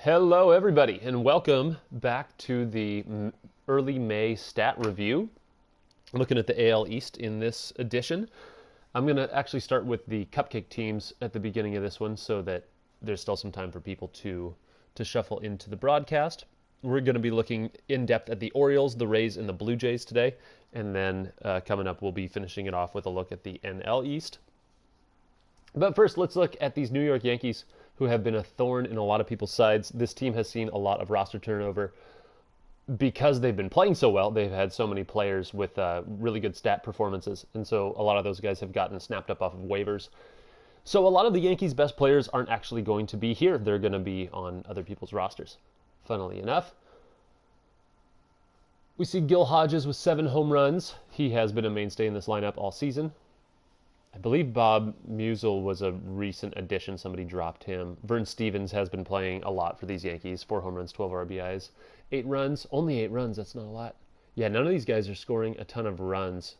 Hello, everybody, and welcome back to the early May stat review. Looking at the AL East in this edition. I'm going to actually start with the cupcake teams at the beginning of this one so that there's still some time for people to shuffle into the broadcast. We're going to be looking in depth at the Orioles, the Rays, and the Blue Jays today. And then coming up, we'll be finishing it off with a look at the NL East. But first, let's look at these New York Yankees, who have been a thorn in a lot of people's sides. This team has seen a lot of roster turnover because they've been playing so well. They've had so many players with really good stat performances, and so a lot of those guys have gotten snapped up off of waivers. So a lot of the Yankees' best players aren't actually going to be here. They're going to be on other people's rosters, funnily enough. We see Gil Hodges with 7 home runs. He has been a mainstay in this lineup all season. I believe Bob Musial was a recent addition. Somebody dropped him. Vern Stevens has been playing a lot for these Yankees. 4 home runs, 12 RBIs. 8 runs. Only 8 runs. That's not a lot. Yeah, none of these guys are scoring a ton of runs.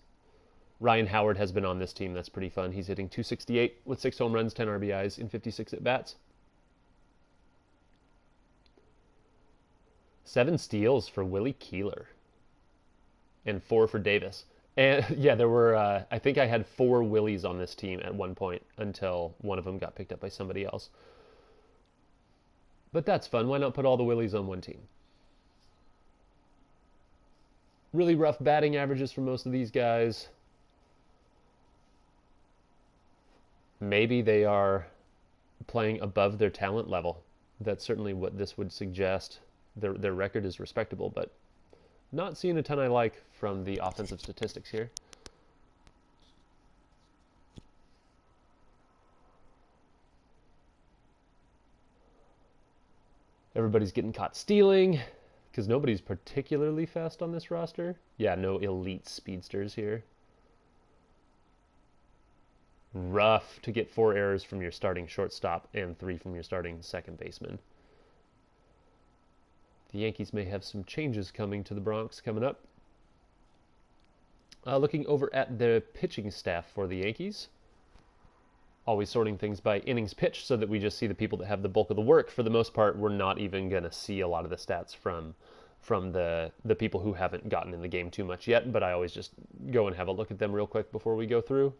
Ryan Howard has been on this team. That's pretty fun. He's hitting .268 with 6 home runs, 10 RBIs in 56 at-bats. 7 steals for Willie Keeler. And 4 for Davis. And yeah, there were, I think I had 4 Willies on this team at one point until one of them got picked up by somebody else. But that's fun. Why not put all the Willies on one team? Really rough batting averages for most of these guys. Maybe they are playing above their talent level. That's certainly what this would suggest. Their record is respectable, but not seeing a ton I like from the offensive statistics here. Everybody's getting caught stealing because nobody's particularly fast on this roster. Yeah, no elite speedsters here. Rough to get 4 errors from your starting shortstop and 3 from your starting second baseman. The Yankees may have some changes coming to the Bronx coming up. Looking over at the pitching staff for the Yankees. Always sorting things by innings pitched so that we just see the people that have the bulk of the work. For the most part, we're not even going to see a lot of the stats from the people who haven't gotten in the game too much yet, but I always just go and have a look at them real quick before we go through.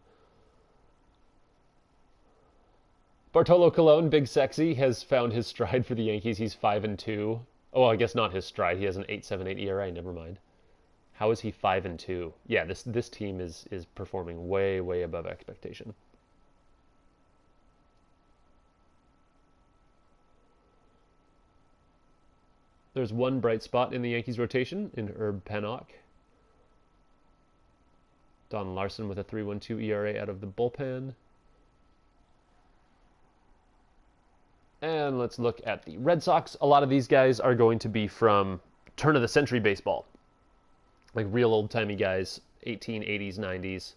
Bartolo Colon, Big Sexy, has found his stride for the Yankees. He's 5-2. Oh, I guess not his stride. He has an 8.78 ERA. Never mind. How is he 5-2? Yeah, this team is performing way above expectation. There's one bright spot in the Yankees rotation in Herb Pennock. Don Larson with a 3.12 ERA out of the bullpen. And let's look at the Red Sox. A lot of these guys are going to be from turn-of-the-century baseball. Like real old-timey guys, 1880s, 90s,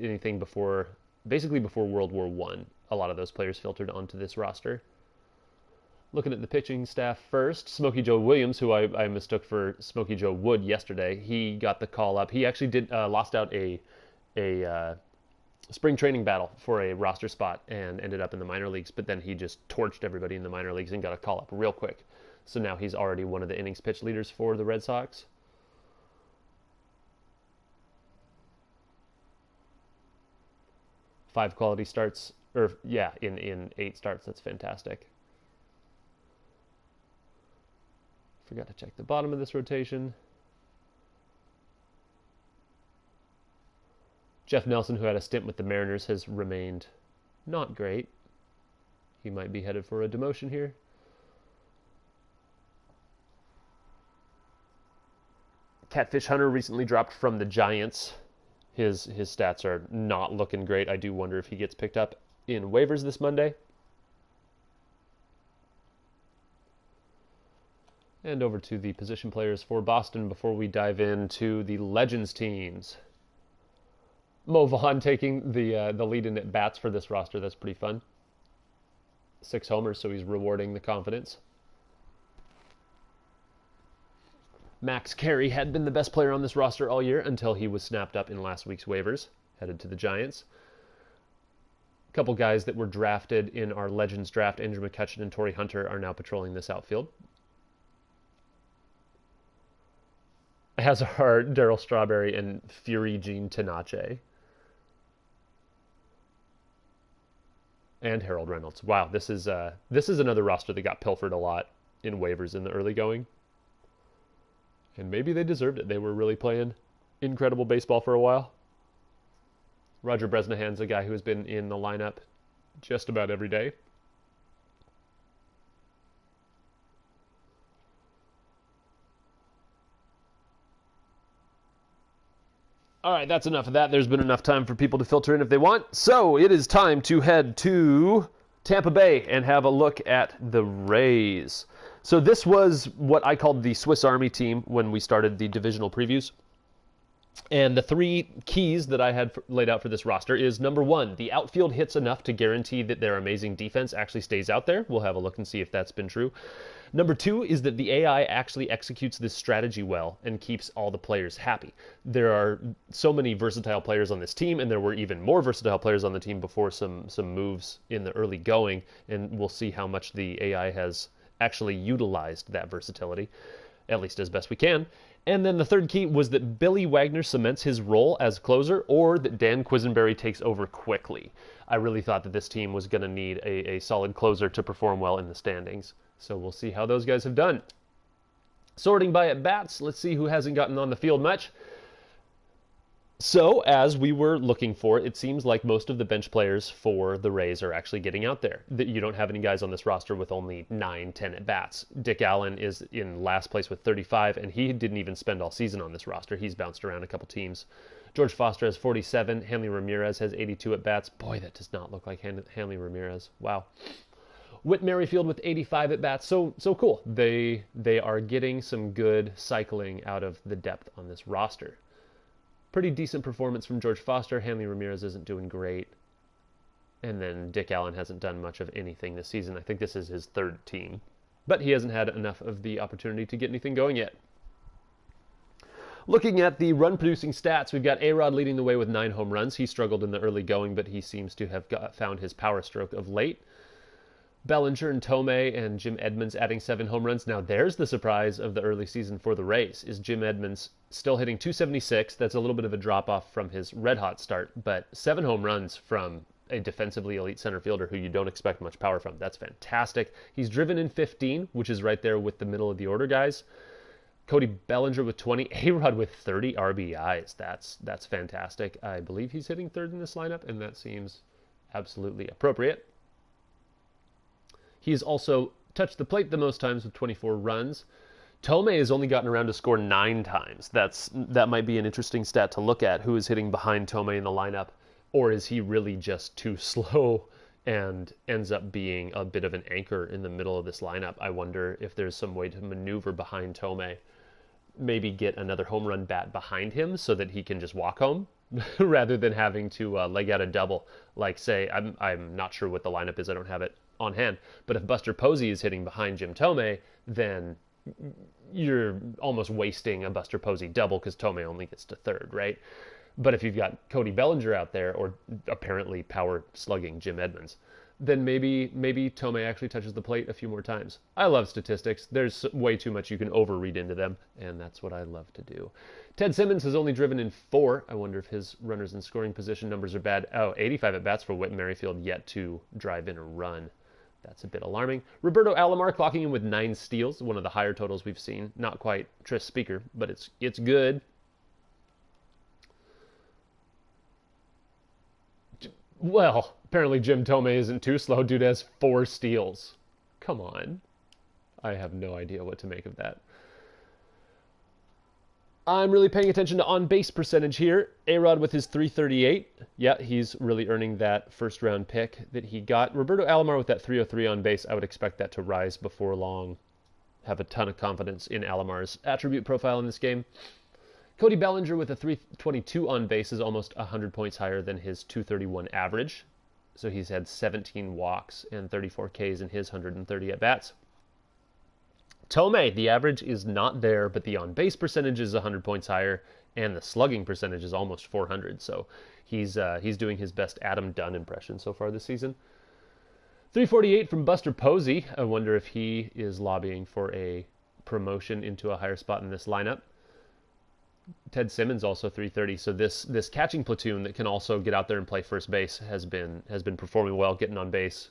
anything before, basically before World War I. A lot of those players filtered onto this roster. Looking at the pitching staff first, Smokey Joe Williams, who I mistook for Smokey Joe Wood yesterday, he got the call up. He actually did lost out a spring training battle for a roster spot and ended up in the minor leagues, but then he just torched everybody in the minor leagues and got a call up real quick. So now he's already one of the innings pitch leaders for the Red Sox. Five quality starts, or yeah, in 8 starts. That's fantastic. Forgot to check the bottom of this rotation. Jeff Nelson, who had a stint with the Mariners, has remained not great. He might be headed for a demotion here. Catfish Hunter recently dropped from the Giants. His stats are not looking great. I do wonder if he gets picked up in waivers this Monday. And over to the position players for Boston before we dive into the Legends teams. Mo Vaughn taking the lead in at bats for this roster. That's pretty fun. 6 homers, so he's rewarding the confidence. Max Carey had been the best player on this roster all year until he was snapped up in last week's waivers, headed to the Giants. couple guys that were drafted in our Legends draft, Andrew McCutcheon and Torrey Hunter, are now patrolling this outfield. Hazard, Darryl Strawberry, and Fury Gene Tenace. And Harold Reynolds. Wow, this is another roster that got pilfered a lot in waivers in the early going. And maybe they deserved it. They were really playing incredible baseball for a while. Roger Bresnahan's a guy who has been in the lineup just about every day. All right, that's enough of that. There's been enough time for people to filter in if they want. So it is time to head to Tampa Bay and have a look at the Rays. So this was what I called the Swiss Army team when we started the divisional previews. And the three keys that I had laid out for this roster is, number one, the outfield hits enough to guarantee that their amazing defense actually stays out there. We'll have a look and see if that's been true. Number two is that the AI actually executes this strategy well and keeps all the players happy. There are so many versatile players on this team, and there were even more versatile players on the team before some moves in the early going, and we'll see how much the AI has actually utilized that versatility, at least as best we can. And then the third key was that Billy Wagner cements his role as closer, or that Dan Quisenberry takes over quickly. I really thought that this team was going to need a solid closer to perform well in the standings. So we'll see how those guys have done. Sorting by at-bats, let's see who hasn't gotten on the field much. So, as we were looking for, it seems like most of the bench players for the Rays are actually getting out there. You don't have any guys on this roster with only 9, 10 at-bats. Dick Allen is in last place with 35, and he didn't even spend all season on this roster. He's bounced around a couple teams. George Foster has 47. Hanley Ramirez has 82 at-bats. Boy, that does not look like Hanley Ramirez. Wow. Whit Merrifield with 85 at-bats. So cool. They are getting some good cycling out of the depth on this roster. Pretty decent performance from George Foster. Hanley Ramirez isn't doing great. And then Dick Allen hasn't done much of anything this season. I think this is his third team. But he hasn't had enough of the opportunity to get anything going yet. Looking at the run-producing stats, we've got A-Rod leading the way with 9 home runs. He struggled in the early going, but he seems to have found his power stroke of late. Bellinger and Tomei and Jim Edmonds adding 7 home runs. Now there's the surprise of the early season for the Rays, is Jim Edmonds still hitting .276. That's a little bit of a drop-off from his red-hot start, but 7 home runs from a defensively elite center fielder who you don't expect much power from. That's fantastic. He's driven in 15, which is right there with the middle-of-the-order guys. Cody Bellinger with 20. A-Rod with 30 RBIs. That's fantastic. I believe he's hitting third in this lineup, and that seems absolutely appropriate. He has also touched the plate the most times with 24 runs. Tomei has only gotten around to score 9 times. That might be an interesting stat to look at. Who is hitting behind Tomei in the lineup? Or is he really just too slow and ends up being a bit of an anchor in the middle of this lineup? I wonder if there's some way to maneuver behind Tomei. Maybe get another home run bat behind him so that he can just walk home rather than having to leg out a double. Like, say, I'm not sure what the lineup is. I don't have it on hand. But if Buster Posey is hitting behind Jim Tomei, then you're almost wasting a Buster Posey double because Tomei only gets to third, right? But if you've got Cody Bellinger out there, or apparently power slugging Jim Edmonds, then maybe Tomei actually touches the plate a few more times. I love statistics. There's way too much you can overread into them, and that's what I love to do. Ted Simmons has only driven in 4. I wonder if his runners in scoring position numbers are bad. 85 at-bats for Whit Merrifield, yet to drive in a run. That's a bit alarming. Roberto Alomar clocking in with 9 steals, one of the higher totals we've seen. Not quite Tris Speaker, but it's good. Well, apparently Jim Tomei isn't too slow. Dude has 4 steals. Come on. I have no idea what to make of that. I'm really paying attention to on-base percentage here. A-Rod with his .338. Yeah, he's really earning that first-round pick that he got. Roberto Alomar with that .303 on base. I would expect that to rise before long. Have a ton of confidence in Alomar's attribute profile in this game. Cody Bellinger with a .322 on base is almost 100 points higher than his .231 average. So he's had 17 walks and 34 Ks in his 130 at-bats. Tomei, the average is not there, but the on-base percentage is 100 points higher, and the slugging percentage is almost 400. So he's doing his best Adam Dunn impression so far this season. 348 from Buster Posey. I wonder if he is lobbying for a promotion into a higher spot in this lineup. Ted Simmons also 330. So this catching platoon that can also get out there and play first base has been performing well, getting on base,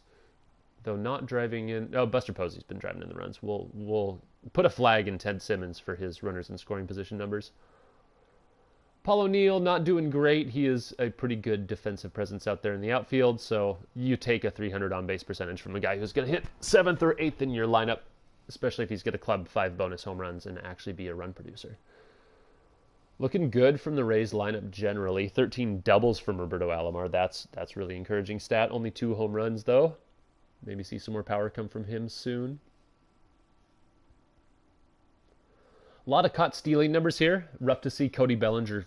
though not driving in. Oh, Buster Posey's been driving in the runs. We'll put a flag in Ted Simmons for his runners in scoring position numbers. Paul O'Neill not doing great. He is a pretty good defensive presence out there in the outfield. So you take a 300 on base percentage from a guy who's going to hit 7th or 8th in your lineup, especially if he's going to club 5 bonus home runs and actually be a run producer. Looking good from the Rays lineup generally. 13 doubles from Roberto Alomar. That's really encouraging stat. Only 2 home runs though. Maybe see some more power come from him soon. A lot of caught stealing numbers here. Rough to see Cody Bellinger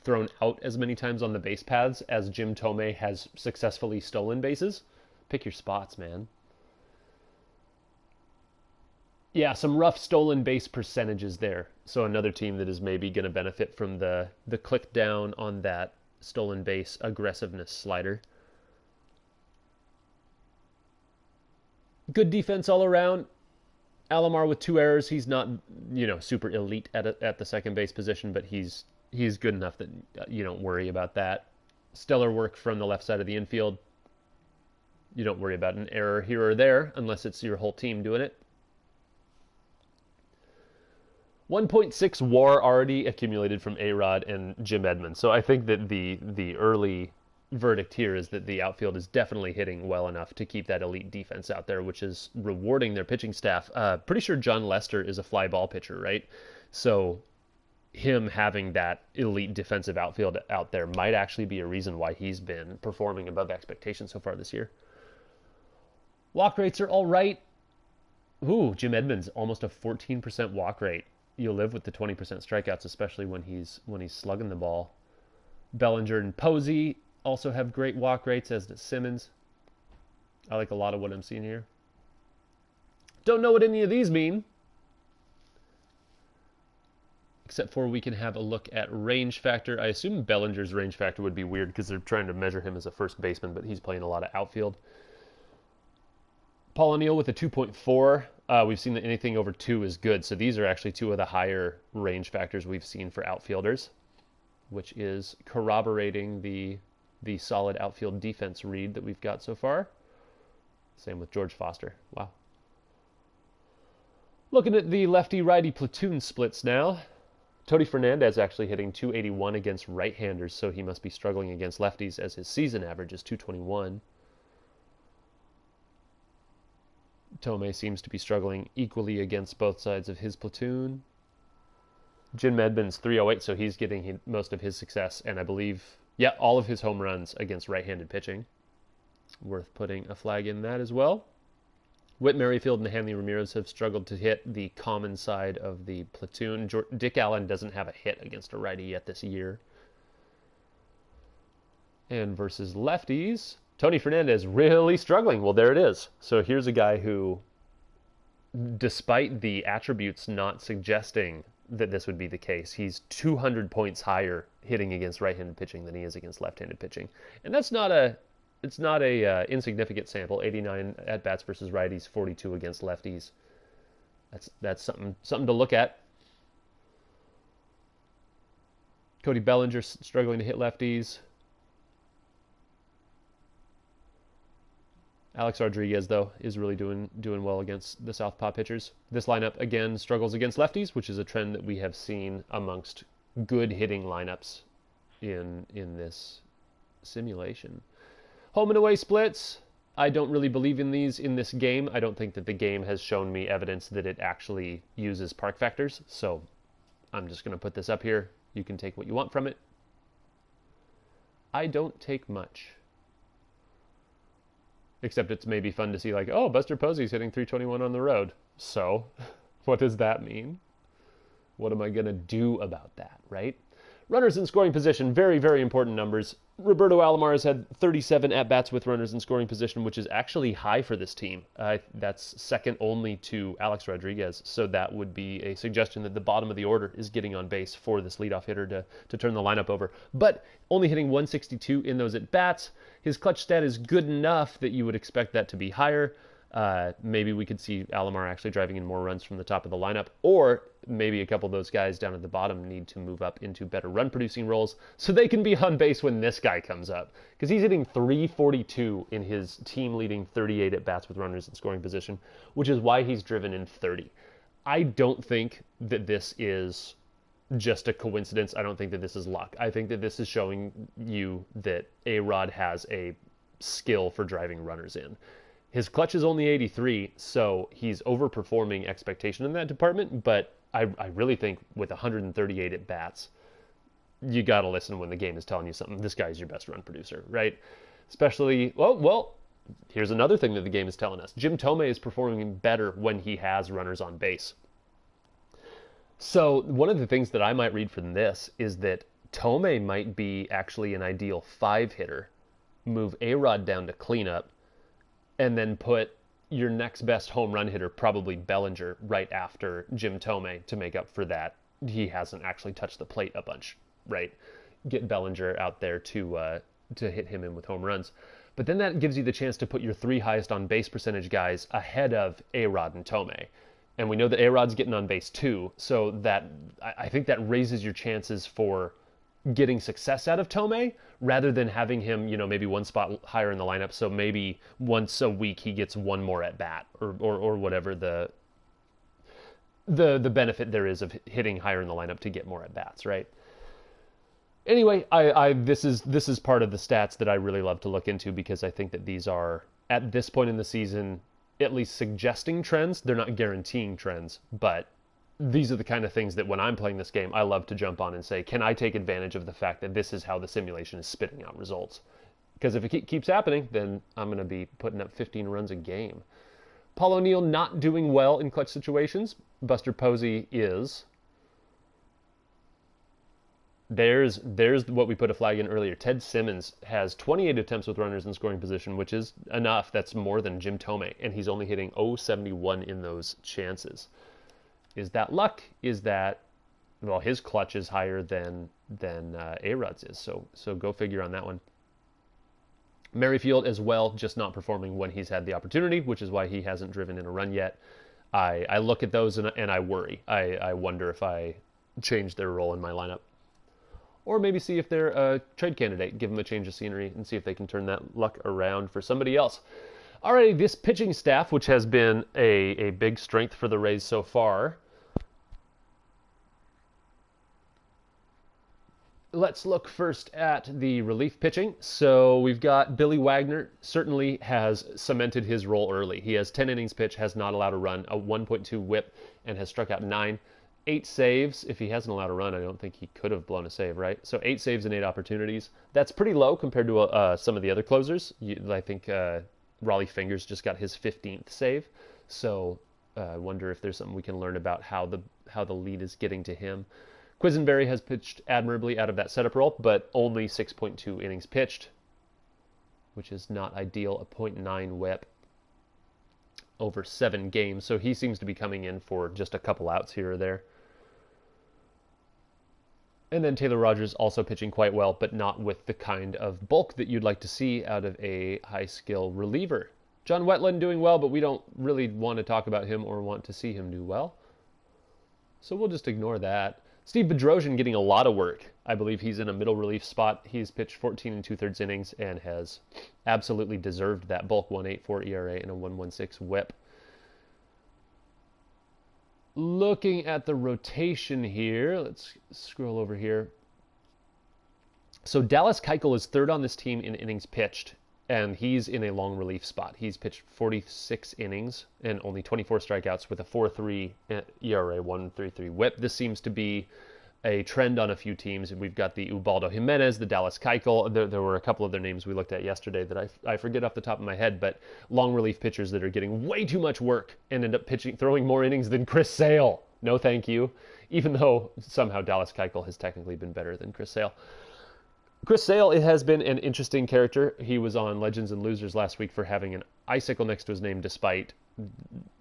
thrown out as many times on the base paths as Jim Thome has successfully stolen bases. Pick your spots, man. Yeah, some rough stolen base percentages there. So another team that is maybe going to benefit from the click down on that stolen base aggressiveness slider. Good defense all around. Alomar with 2 errors. He's not, super elite at the second base position, but he's good enough that you don't worry about that. Stellar work from the left side of the infield. You don't worry about an error here or there unless it's your whole team doing it. 1.6 WAR already accumulated from A-Rod and Jim Edmonds. So I think that the early verdict here is that the outfield is definitely hitting well enough to keep that elite defense out there, which is rewarding their pitching staff. Pretty sure John Lester is a fly ball pitcher, right? So him having that elite defensive outfield out there might actually be a reason why he's been performing above expectations so far this year. Walk rates are all right. Ooh, Jim Edmonds, almost a 14% walk rate. You'll live with the 20% strikeouts, especially when he's slugging the ball. Bellinger and Posey also have great walk rates, as does Simmons. I like a lot of what I'm seeing here. Don't know what any of these mean, except for we can have a look at range factor. I assume Bellinger's range factor would be weird because they're trying to measure him as a first baseman, but he's playing a lot of outfield. Paul O'Neill with a 2.4. We've seen that anything over 2 is good. So these are actually 2 of the higher range factors we've seen for outfielders, which is corroborating the solid outfield defense read that we've got so far. Same with George Foster. Wow. Looking at the lefty-righty platoon splits now. Tony Fernandez actually hitting 281 against right-handers, so he must be struggling against lefties as his season average is 221. Thome seems to be struggling equally against both sides of his platoon. Jim Edmonds 308, so he's getting most of his success, and I believe, all of his home runs against right-handed pitching. Worth putting a flag in that as well. Whit Merrifield and Hanley Ramirez have struggled to hit the common side of the platoon. Dick Allen doesn't have a hit against a righty yet this year. And versus lefties, Tony Fernandez really struggling. Well, there it is. So here's a guy who, despite the attributes not suggesting that this would be the case, he's 200 points higher hitting against right-handed pitching than he is against left-handed pitching. And that's not a insignificant sample. 89 at bats versus righties, 42 against lefties. That's something to look at. Cody Bellinger struggling to hit lefties. Alex Rodriguez, though, is really doing well against the southpaw pitchers. This lineup, again, struggles against lefties, which is a trend that we have seen amongst good hitting lineups in this simulation. Home and away splits. I don't really believe in these in this game. I don't think that the game has shown me evidence that it actually uses park factors. So I'm just going to put this up here. You can take what you want from it. I don't take much. Except it's maybe fun to see like, oh, Buster Posey's hitting 321 on the road. So what does that mean? What am I going to do about that, right? Runners in scoring position, very, very important numbers. Roberto Alomar has had 37 at-bats with runners in scoring position, which is actually high for this team. That's second only to Alex Rodriguez, so that would be a suggestion that the bottom of the order is getting on base for this leadoff hitter to turn the lineup over. But only hitting 162 in those at-bats. His clutch stat is good enough that you would expect that to be higher. Maybe we could see Alomar actually driving in more runs from the top of the lineup, or maybe a couple of those guys down at the bottom need to move up into better run-producing roles so they can be on base when this guy comes up. Because he's hitting 342 in his team-leading 38 at-bats with runners in scoring position, which is why he's driven in 30. I don't think that this is just a coincidence. I don't think that this is luck. I think that this is showing you that A-Rod has a skill for driving runners in. His clutch is only 83, so he's overperforming expectation in that department, but I really think with 138 at-bats, you got to listen when the game is telling you something. This guy's your best run producer, right? Especially, well, here's another thing that the game is telling us. Jim Thome is performing better when he has runners on base. So one of the things that I might read from this is that Thome might be actually an ideal 5-hitter, move A-Rod down to cleanup, and then put your next best home run hitter, probably Bellinger, right after Jim Thome to make up for that. He hasn't actually touched the plate a bunch, right? Get Bellinger out there to hit him in with home runs. But then that gives you the chance to put your 3 highest on base percentage guys ahead of A-Rod and Thome. And we know that A-Rod's getting on base too, so that I think that raises your chances for getting success out of Thome rather than having him, maybe one spot higher in the lineup. So maybe once a week he gets one more at bat or whatever the benefit there is of hitting higher in the lineup to get more at bats, right? Anyway, this is part of the stats that I really love to look into because I think that these are at this point in the season at least suggesting trends. They're not guaranteeing trends, but these are the kind of things that when I'm playing this game, I love to jump on and say, can I take advantage of the fact that this is how the simulation is spitting out results? Because if it keeps happening, then I'm going to be putting up 15 runs a game. Paul O'Neill not doing well in clutch situations. Buster Posey is. There's what we put a flag in earlier. Ted Simmons has 28 attempts with runners in scoring position, which is enough. That's more than Jim Thome, and he's only hitting .071 in those chances. Is that luck? Is that, well, his clutch is higher than A-Rod's is, so go figure on that one. Merrifield as well, just not performing when he's had the opportunity, which is why he hasn't driven in a run yet. I look at those and I worry. I wonder if I change their role in my lineup. Or maybe see if they're a trade candidate, give them a change of scenery, and see if they can turn that luck around for somebody else. Alrighty, this pitching staff, which has been a big strength for the Rays so far. Let's look first at the relief pitching. So we've got Billy Wagner, certainly has cemented his role early. He has 10 innings pitched, has not allowed a run, a 1.2 whip, and has struck out 9. 8 saves. If he hasn't allowed a run, I don't think he could have blown a save, right? So 8 saves and 8 opportunities. That's pretty low compared to some of the other closers. I think Raleigh Fingers just got his 15th save. So I wonder if there's something we can learn about how the lead is getting to him. Quisenberry has pitched admirably out of that setup role, but only 6.2 innings pitched, which is not ideal, a .9 whip over 7 games. So he seems to be coming in for just a couple outs here or there. And then Taylor Rogers also pitching quite well, but not with the kind of bulk that you'd like to see out of a high-skill reliever. John Wetland doing well, but we don't really want to talk about him or want to see him do well. So we'll just ignore that. Steve Bedrosian getting a lot of work. I believe he's in a middle relief spot. He's pitched 14 2/3 innings and has absolutely deserved that bulk. 1.84 ERA and a 1.16 whip. Looking at the rotation here, let's scroll over here. So Dallas Keuchel is third on this team in innings pitched, and he's in a long relief spot. He's pitched 46 innings and only 24 strikeouts with a 4.3 ERA, 1.33 whip. This seems to be a trend on a few teams. We've got the Ubaldo Jimenez, the Dallas Keuchel. There were a couple of their names we looked at yesterday that I forget off the top of my head, but long relief pitchers that are getting way too much work and end up throwing more innings than Chris Sale. No thank you. Even though somehow Dallas Keuchel has technically been better than Chris Sale. Chris Sale, it has been an interesting character. He was on Legends and Losers last week for having an icicle next to his name despite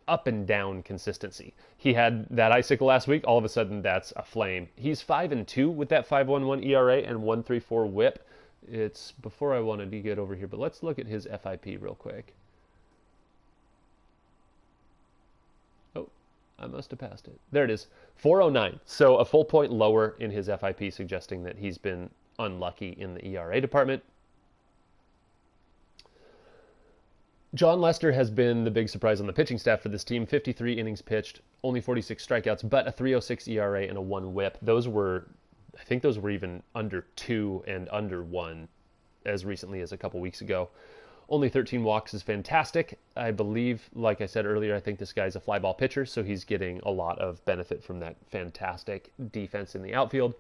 up and down consistency. He had that icicle last week. All of a sudden, that's a flame. He's 5-2 with that 5.11 ERA and 1.34 WHIP. It's before I wanted to get over here, but let's look at his FIP real quick. Oh, I must have passed it. There it is, 409. So a full point lower in his FIP, suggesting that he's been unlucky in the ERA department. John Lester has been the big surprise on the pitching staff for this team. 53 innings pitched, only 46 strikeouts, but a 3.06 ERA and a 1 WHIP. I think those were even under 2 and under 1 as recently as a couple weeks ago. Only 13 walks is fantastic. I believe, like I said earlier, I think this guy's a fly ball pitcher, so he's getting a lot of benefit from that fantastic defense in the outfield.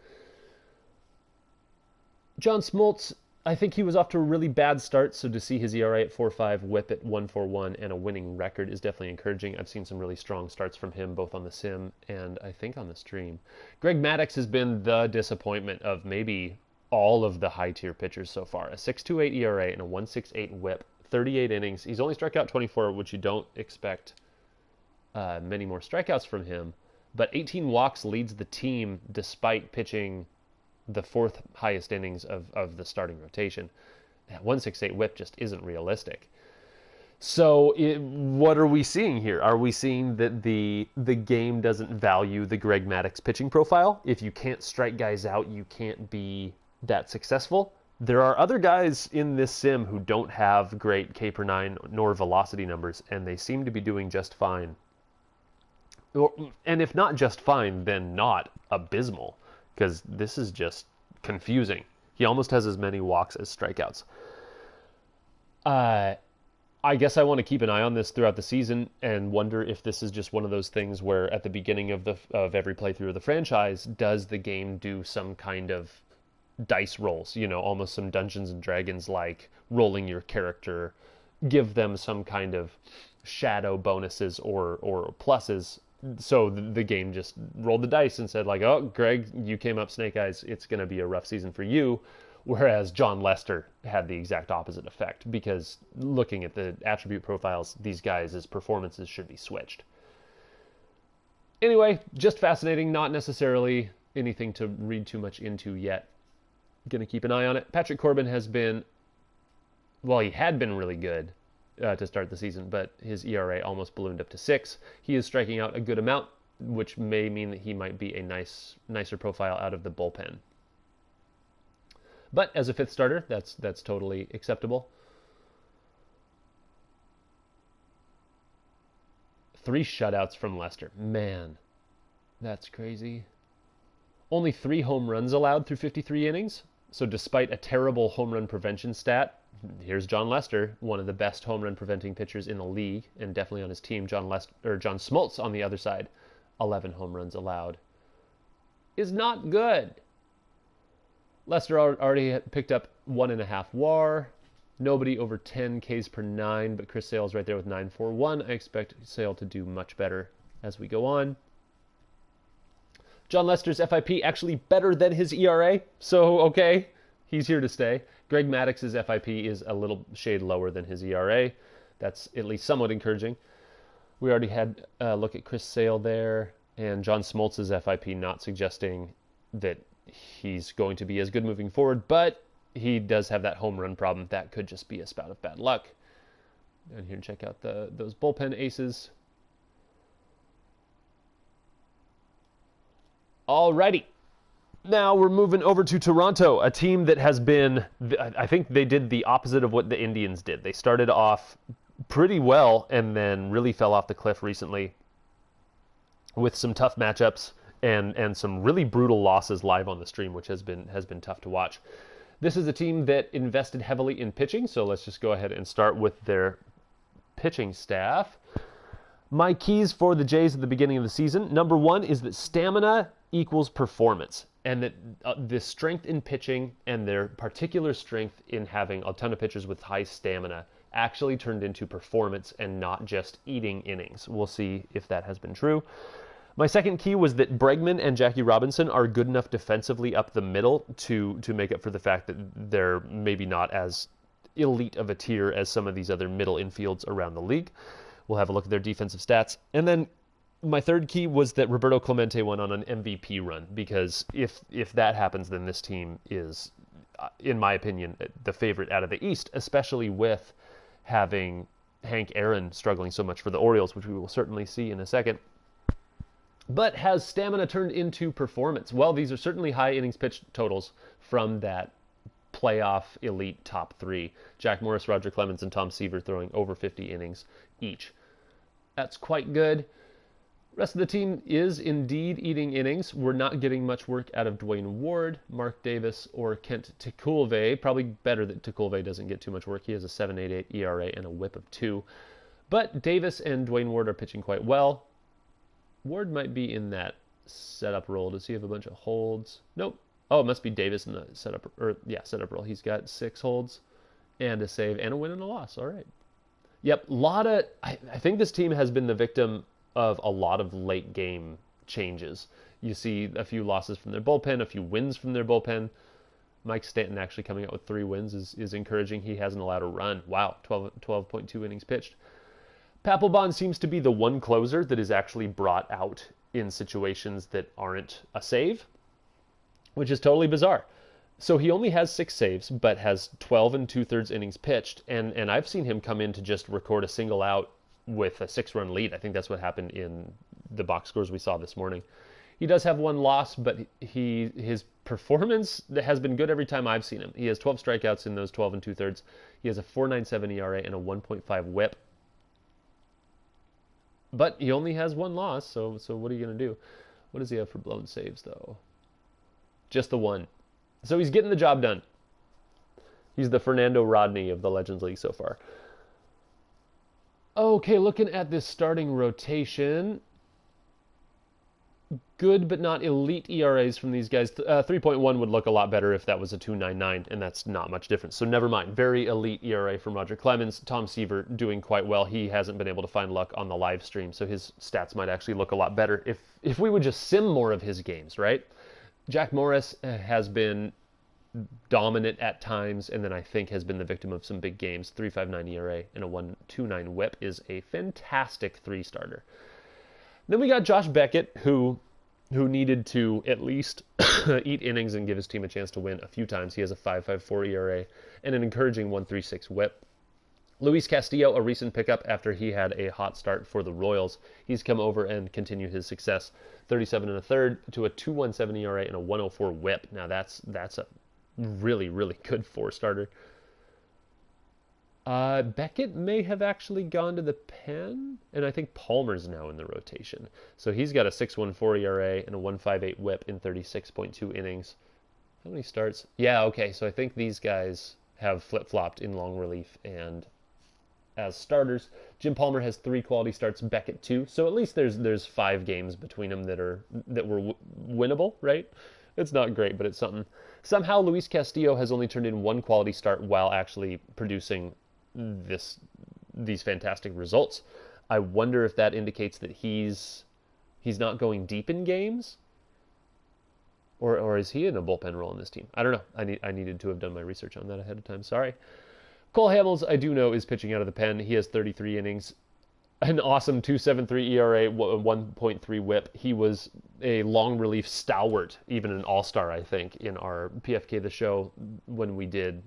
John Smoltz, I think he was off to a really bad start, so to see his ERA at 4.5, WHIP at 1.41, and a winning record is definitely encouraging. I've seen some really strong starts from him, both on the sim and I think on the stream. Greg Maddux has been the disappointment of maybe all of the high-tier pitchers so far. A 6.28 ERA and a 1.68 WHIP, 38 innings. He's only struck out 24, which you don't expect many more strikeouts from him, but 18 walks leads the team despite pitching the 4th highest innings of the starting rotation. That 1.68 WHIP just isn't realistic. So what are we seeing here? Are we seeing that the game doesn't value the Greg Maddux pitching profile? If you can't strike guys out, you can't be that successful. There are other guys in this sim who don't have great K per 9 nor velocity numbers, and they seem to be doing just fine. And if not just fine, then not abysmal, because this is just confusing. He almost has as many walks as strikeouts. I guess I want to keep an eye on this throughout the season and wonder if this is just one of those things where at the beginning of every playthrough of the franchise, does the game do some kind of dice rolls, almost some Dungeons and Dragons like rolling your character, give them some kind of shadow bonuses or pluses. So the game just rolled the dice and said like, oh, Greg, you came up snake eyes. It's going to be a rough season for you. Whereas John Lester had the exact opposite effect, because looking at the attribute profiles, these guys' performances should be switched. Anyway, just fascinating, not necessarily anything to read too much into yet. Going to keep an eye on it. Patrick Corbin has been, well, he had been really good to start the season, but his ERA almost ballooned up to 6. He is striking out a good amount, which may mean that he might be a nicer profile out of the bullpen. But as a 5th starter, that's totally acceptable. 3 shutouts from Lester. Man, that's crazy. Only 3 home runs allowed through 53 innings. So despite a terrible home run prevention stat, here's John Lester, one of the best home run preventing pitchers in the league, and definitely on his team. John Smoltz on the other side, 11 home runs allowed, is not good. Lester already picked up 1.5 WAR. Nobody over 10 Ks per 9, but Chris Sale's right there with 9.41. I expect Sale to do much better as we go on. John Lester's FIP actually better than his ERA, so okay, he's here to stay. Greg Maddux's FIP is a little shade lower than his ERA. That's at least somewhat encouraging. We already had a look at Chris Sale there, and John Smoltz's FIP not suggesting that he's going to be as good moving forward, but he does have that home run problem. That could just be a spout of bad luck. Down here and check out those bullpen aces. Alrighty. Now we're moving over to Toronto, a team that has been, I think they did the opposite of what the Indians did. They started off pretty well and then really fell off the cliff recently with some tough matchups and some really brutal losses live on the stream, which has been tough to watch. This is a team that invested heavily in pitching, so let's just go ahead and start with their pitching staff. My keys for the Jays at the beginning of the season, number 1 is that stamina equals performance, and that the strength in pitching and their particular strength in having a ton of pitchers with high stamina actually turned into performance and not just eating innings. We'll see if that has been true. My second key was that Bregman and Jackie Robinson are good enough defensively up the middle to make up for the fact that they're maybe not as elite of a tier as some of these other middle infields around the league. We'll have a look at their defensive stats. And then my third key was that Roberto Clemente went on an MVP run, because if that happens, then this team is, in my opinion, the favorite out of the East, especially with having Hank Aaron struggling so much for the Orioles, which we will certainly see in a second. But has stamina turned into performance? Well, these are certainly high innings pitched totals from that playoff elite top three. Jack Morris, Roger Clemens, and Tom Seaver throwing over 50 innings each. That's quite good. Rest of the team is indeed eating innings. We're not getting much work out of Dwayne Ward, Mark Davis, or Kent Tekulve. Probably better that Tekulve doesn't get too much work. He has a 7.88 ERA and a whip of 2. But Davis and Dwayne Ward are pitching quite well. Ward might be in that setup role. Does he have a bunch of holds? Nope. Oh, it must be Davis in the setup role. He's got 6 holds and a save and a win and a loss. All right. Yep, I think this team has been the victim of a lot of late game changes. You see a few losses from their bullpen, a few wins from their bullpen. Mike Stanton actually coming out with 3 wins is encouraging. He hasn't allowed a run. Wow, 12.2 innings pitched. Papelbon seems to be the one closer that is actually brought out in situations that aren't a save, which is totally bizarre. So he only has 6 saves, but has 12 2/3 innings pitched, and I've seen him come in to just record a single out with a 6-run lead. I think that's what happened in the box scores we saw this morning. He does have 1 loss, but his performance has been good every time I've seen him. He has 12 strikeouts in those 12 2/3. He has a 4.97 ERA and a 1.5 WHIP. But he only has 1 loss, so what are you going to do? What does he have for blown saves, though? Just the 1. So he's getting the job done. He's the Fernando Rodney of the Legends League so far. Okay, looking at this starting rotation. Good but not elite ERAs from these guys. 3.1 would look a lot better if that was a 2.99, and that's not much difference. So never mind. Very elite ERA from Roger Clemens. Tom Seaver doing quite well. He hasn't been able to find luck on the live stream, so his stats might actually look a lot better if we would just sim more of his games, right? Jack Morris has been dominant at times, and then I think has been the victim of some big games. 3.59 ERA and a 1.29 WHIP is a fantastic 3-starter. Then we got Josh Beckett, who needed to at least eat innings and give his team a chance to win a few times. He has a 5.54 ERA and an encouraging 1.36 WHIP. Luis Castillo, a recent pickup after he had a hot start for the Royals. He's come over and continued his success. 37 1/3 to a 2.17 ERA and a 1.04 WHIP. Now that's a really, really good 4-starter. Beckett may have actually gone to the pen, and I think Palmer's now in the rotation. So he's got a 6.14 ERA and a 1.58 WHIP in 36.2 innings. How many starts? Yeah, okay, so I think these guys have flip-flopped in long relief and as starters. Jim Palmer has 3 quality starts, Beckett 2. So at least there's 5 games between them that were winnable, right? It's not great, but it's something. Somehow Luis Castillo has only turned in 1 quality start while actually producing these fantastic results. I wonder if that indicates that he's not going deep in games, or is he in a bullpen role in this team? I don't know. I needed to have done my research on that ahead of time. Sorry. Cole Hamels, I do know, is pitching out of the pen. He has 33 innings, an awesome 2.73 ERA, 1.3 WHIP. He was a long relief stalwart, even an all-star, I think, in our PFK The Show when we did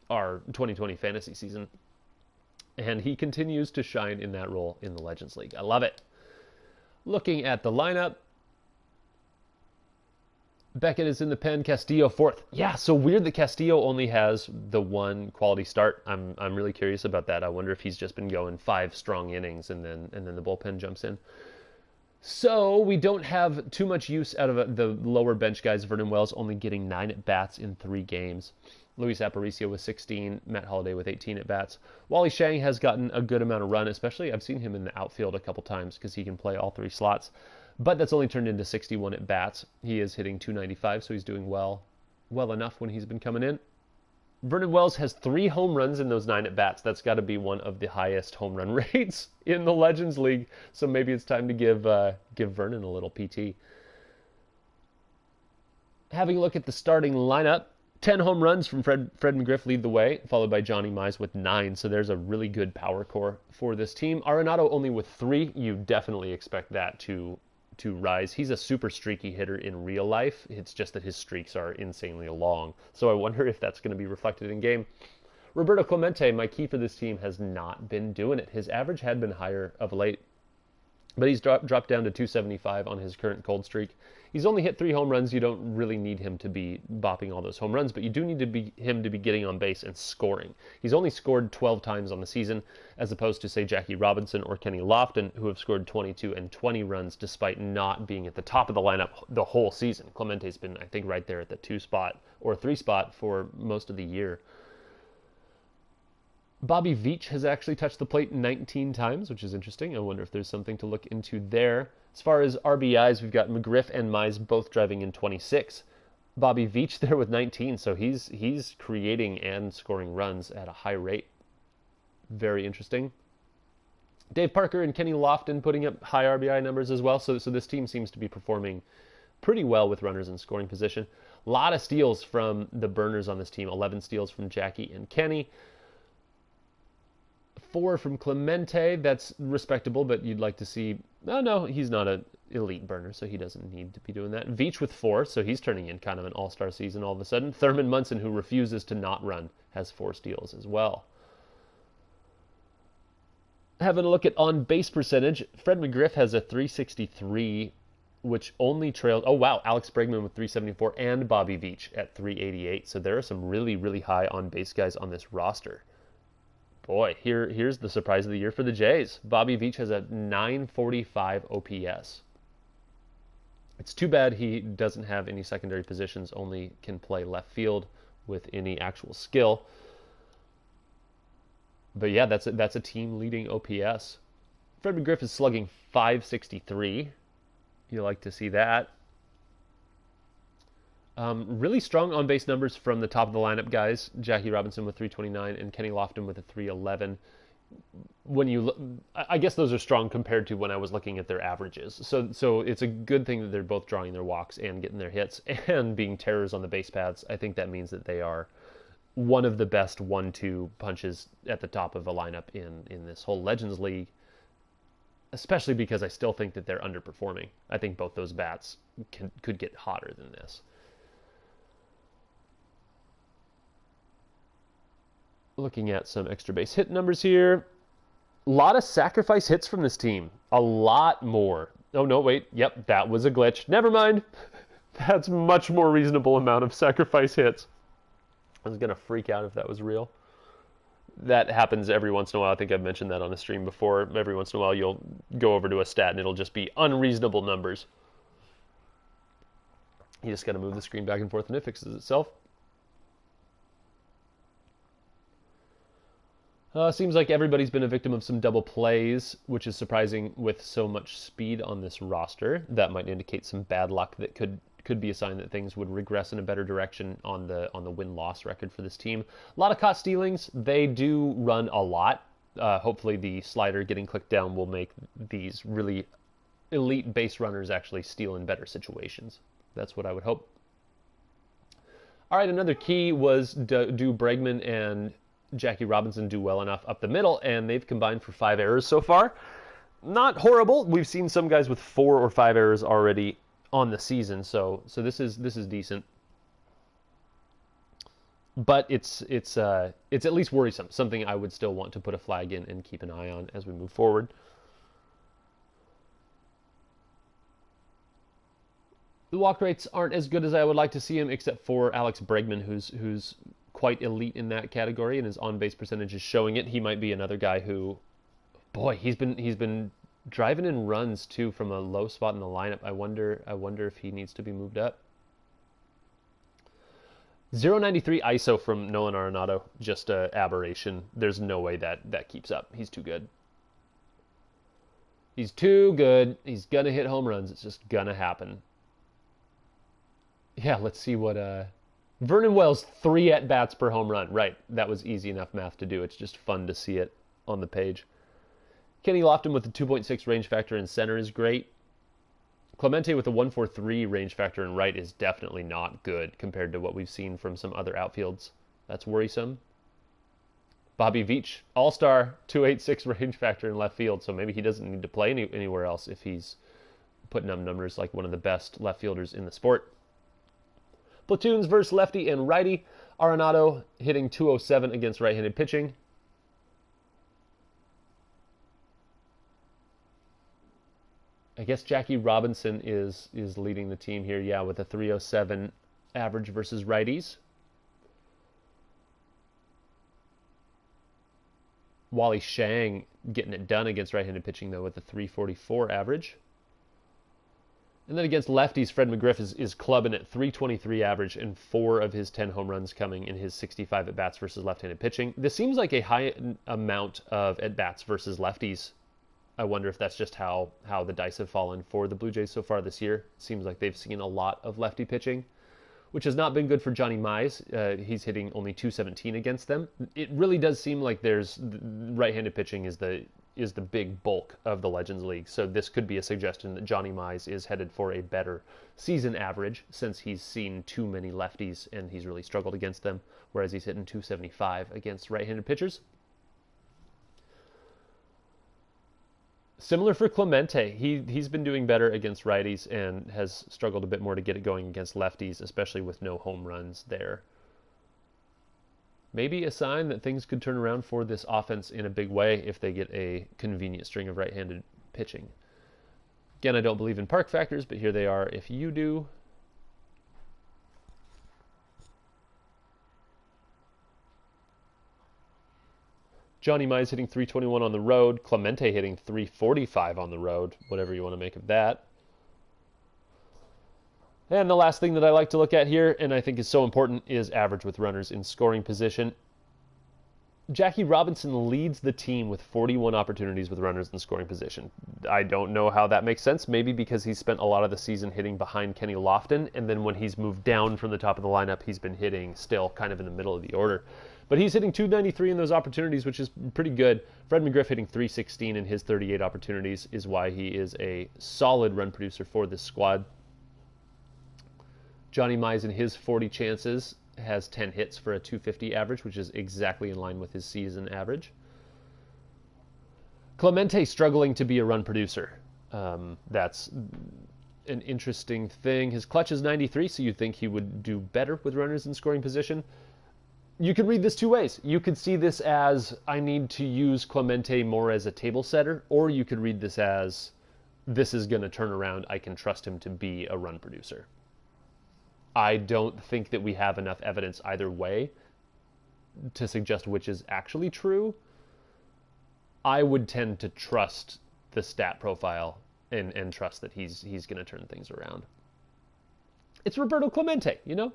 our 2020 fantasy season. And he continues to shine in that role in the Legends League. I love it. Looking at the lineup, Beckett is in the pen, Castillo 4th. Yeah, so weird that Castillo only has the 1 quality start. I'm really curious about that. I wonder if he's just been going 5 strong innings and then the bullpen jumps in. So we don't have too much use out of the lower bench guys. Vernon Wells only getting 9 at-bats in 3 games. Luis Aparicio with 16, Matt Holliday with 18 at-bats. Wally Shang has gotten a good amount of run, especially I've seen him in the outfield a couple times because he can play all 3 slots. But that's only turned into 61 at-bats. He is hitting 295, so he's doing well enough when he's been coming in. Vernon Wells has 3 home runs in those 9 at-bats. That's got to be one of the highest home run rates in the Legends League. So maybe it's time to give Vernon a little PT. Having a look at the starting lineup, 10 home runs from Fred McGriff lead the way, followed by Johnny Mize with 9. So there's a really good power core for this team. Arenado only with 3. You definitely expect that to rise. He's a super streaky hitter in real life. It's just that his streaks are insanely long. So I wonder if that's going to be reflected in game. Roberto Clemente, my key for this team, has not been doing it. His average had been higher of late, but he's dropped down to 275 on his current cold streak. He's only hit 3 home runs. You don't really need him to be bopping all those home runs, but you do need him to be getting on base and scoring. He's only scored 12 times on the season, as opposed to, say, Jackie Robinson or Kenny Lofton, who have scored 22 and 20 runs despite not being at the top of the lineup the whole season. Clemente's been, I think, right there at the 2 spot or 3 spot for most of the year. Bobby Veach has actually touched the plate 19 times, which is interesting. I wonder if there's something to look into there. As far as RBIs, we've got McGriff and Mize both driving in 26. Bobby Veach there with 19, so he's creating and scoring runs at a high rate. Very interesting. Dave Parker and Kenny Lofton putting up high RBI numbers as well, so this team seems to be performing pretty well with runners in scoring position. A lot of steals from the burners on this team, 11 steals from Jackie and Kenny. 4 from Clemente, that's respectable, but you'd like to see... Oh, no, he's not an elite burner, so he doesn't need to be doing that. Veach with 4, so he's turning in kind of an all-star season all of a sudden. Thurman Munson, who refuses to not run, has 4 steals as well. Having a look at on-base percentage, Fred McGriff has a 363, which only trails... Oh, wow, Alex Bregman with 374 and Bobby Veach at 388, so there are some really, really high on-base guys on this roster. Boy, here's the surprise of the year for the Jays. Bobby Veach has a 945 OPS. It's too bad he doesn't have any secondary positions, only can play left field with any actual skill. But yeah, that's a team-leading OPS. Fred McGriff is slugging 563. You like to see that. Really strong on-base numbers from the top of the lineup guys. Jackie Robinson with 329 and Kenny Lofton with a 311. When you look, I guess those are strong compared to when I was looking at their averages. So it's a good thing that they're both drawing their walks and getting their hits and being terrors on the base paths. I think that means that they are one of the best 1-2 punches at the top of a lineup in this whole Legends League, especially because I still think that they're underperforming. I think both those bats could get hotter than this. Looking at some extra base hit numbers here. A lot of sacrifice hits from this team. A lot more. Oh, no, wait. Yep, that was a glitch. Never mind. That's much more reasonable amount of sacrifice hits. I was going to freak out if that was real. That happens every once in a while. I think I've mentioned that on a stream before. Every once in a while, you'll go over to a stat, and it'll just be unreasonable numbers. You just got to move the screen back and forth, and it fixes itself. Seems like everybody's been a victim of some double plays, which is surprising with so much speed on this roster. That might indicate some bad luck that could be a sign that things would regress in a better direction on the win-loss record for this team. A lot of caught stealings. They do run a lot. Hopefully the slider getting clicked down will make these really elite base runners actually steal in better situations. That's what I would hope. All right, another key was do Bregman and Jackie Robinson do well enough up the middle, and they've combined for 5 errors so far. Not horrible. We've seen some guys with 4 or 5 errors already on the season, so this is decent. But it's at least worrisome. Something I would still want to put a flag in and keep an eye on as we move forward. The walk rates aren't as good as I would like to see him, except for Alex Bregman, who's quite elite in that category, and his on-base percentage is showing it. He might be another guy who, boy, he's been driving in runs too from a low spot in the lineup. I wonder if he needs to be moved up. 0.93 ISO from Nolan Arenado, just an aberration. There's no way that keeps up. He's too good. He's too good. He's gonna hit home runs. It's just gonna happen. Yeah, let's see what Vernon Wells, 3 at-bats per home run. Right, that was easy enough math to do. It's just fun to see it on the page. Kenny Lofton with a 2.6 range factor in center is great. Clemente with a 1.43 range factor in right is definitely not good compared to what we've seen from some other outfields. That's worrisome. Bobby Veach, all-star, 2.86 range factor in left field, so maybe he doesn't need to play anywhere else if he's putting up numbers like one of the best left fielders in the sport. Platoons versus lefty and righty. Arenado hitting 207 against right-handed pitching. I guess Jackie Robinson is leading the team here, yeah, with a 307 average versus righties. Wally Shang getting it done against right-handed pitching, though, with a 344 average. And then against lefties, Fred McGriff is clubbing at 323 average and 4 of his 10 home runs coming in his 65 at-bats versus left-handed pitching. This seems like a high amount of at-bats versus lefties. I wonder if that's just how the dice have fallen for the Blue Jays so far this year. It seems like they've seen a lot of lefty pitching, which has not been good for Johnny Mize. He's hitting only 217 against them. It really does seem like there's right-handed pitching is the big bulk of the Legends League. So this could be a suggestion that Johnny Mize is headed for a better season average since he's seen too many lefties and he's really struggled against them, whereas he's hitting 275 against right-handed pitchers. Similar for Clemente. He's been doing better against righties and has struggled a bit more to get it going against lefties, especially with no home runs there. Maybe a sign that things could turn around for this offense in a big way if they get a convenient string of right-handed pitching. Again, I don't believe in park factors, but here they are if you do. Johnny Mize hitting 321 on the road. Clemente hitting 345 on the road. Whatever you want to make of that. And the last thing that I like to look at here, and I think is so important, is average with runners in scoring position. Jackie Robinson leads the team with 41 opportunities with runners in scoring position. I don't know how that makes sense. Maybe because he's spent a lot of the season hitting behind Kenny Lofton, and then when he's moved down from the top of the lineup, he's been hitting still kind of in the middle of the order. But he's hitting 293 in those opportunities, which is pretty good. Fred McGriff hitting 316 in his 38 opportunities is why he is a solid run producer for this squad. Johnny Mize in his 40 chances has 10 hits for a 250 average, which is exactly in line with his season average. Clemente struggling to be a run producer. That's an interesting thing. His clutch is 93, so you'd think he would do better with runners in scoring position. You could read this two ways. You could see this as, I need to use Clemente more as a table setter, or you could read this as, this is going to turn around, I can trust him to be a run producer. I don't think that we have enough evidence either way to suggest which is actually true. I would tend to trust the stat profile and trust that he's going to turn things around. It's Roberto Clemente, you know?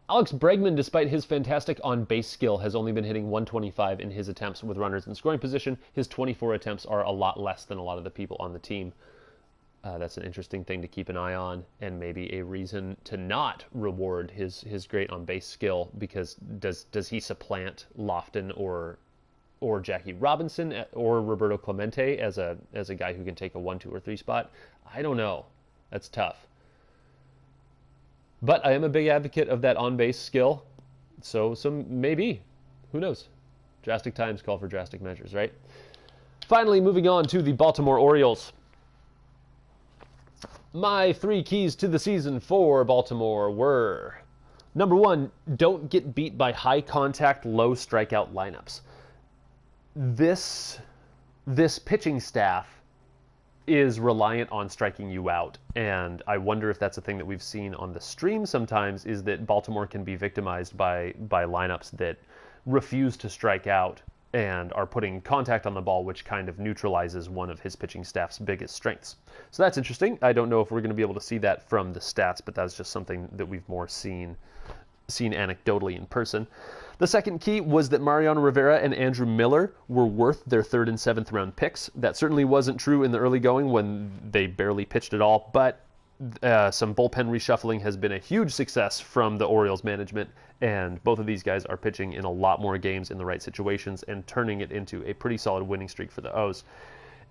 Alex Bregman, despite his fantastic on-base skill, has only been hitting 125 in his attempts with runners in scoring position. His 24 attempts are a lot less than a lot of the people on the team. That's an interesting thing to keep an eye on, and maybe a reason to not reward his great on-base skill, because does he supplant Lofton or Jackie Robinson or Roberto Clemente as a guy who can take a 1, 2, or 3 spot? I don't know. That's tough. But I am a big advocate of that on-base skill, so maybe. Who knows? Drastic times call for drastic measures, right? Finally, moving on to the Baltimore Orioles. My 3 keys to the season for Baltimore were: number 1, don't get beat by high-contact, low-strikeout lineups. This pitching staff is reliant on striking you out, and I wonder if that's a thing that we've seen on the stream sometimes, is that Baltimore can be victimized by lineups that refuse to strike out and are putting contact on the ball, which kind of neutralizes one of his pitching staff's biggest strengths. So that's interesting. I don't know if we're going to be able to see that from the stats, but that's just something that we've more seen anecdotally in person. The second key was that Mariano Rivera and Andrew Miller were worth their 3rd and 7th round picks. That certainly wasn't true in the early going when they barely pitched at all, but Some bullpen reshuffling has been a huge success from the Orioles management, and both of these guys are pitching in a lot more games in the right situations and turning it into a pretty solid winning streak for the O's.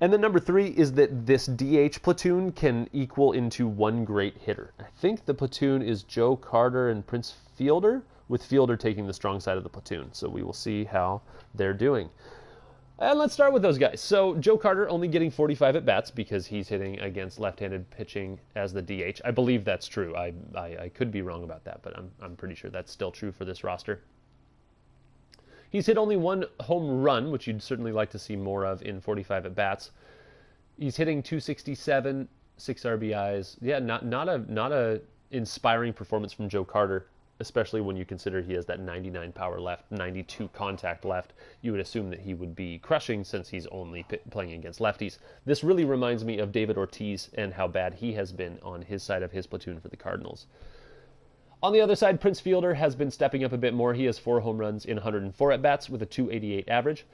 And then number 3 is that this DH platoon can equal into one great hitter. I think the platoon is Joe Carter and Prince Fielder, with Fielder taking the strong side of the platoon. So we will see how they're doing. And let's start with those guys. So Joe Carter only getting 45 at-bats because he's hitting against left-handed pitching as the DH. I believe that's true. I could be wrong about that, but I'm pretty sure that's still true for this roster. He's hit only 1 home run, which you'd certainly like to see more of in 45 at-bats. He's hitting .267, 6 RBIs. Yeah, not a inspiring performance from Joe Carter, especially when you consider he has that 99 power left, 92 contact left. You would assume that he would be crushing since he's only playing against lefties. This really reminds me of David Ortiz and how bad he has been on his side of his platoon for the Cardinals. On the other side, Prince Fielder has been stepping up a bit more. He has 4 home runs in 104 at-bats with a .288 average.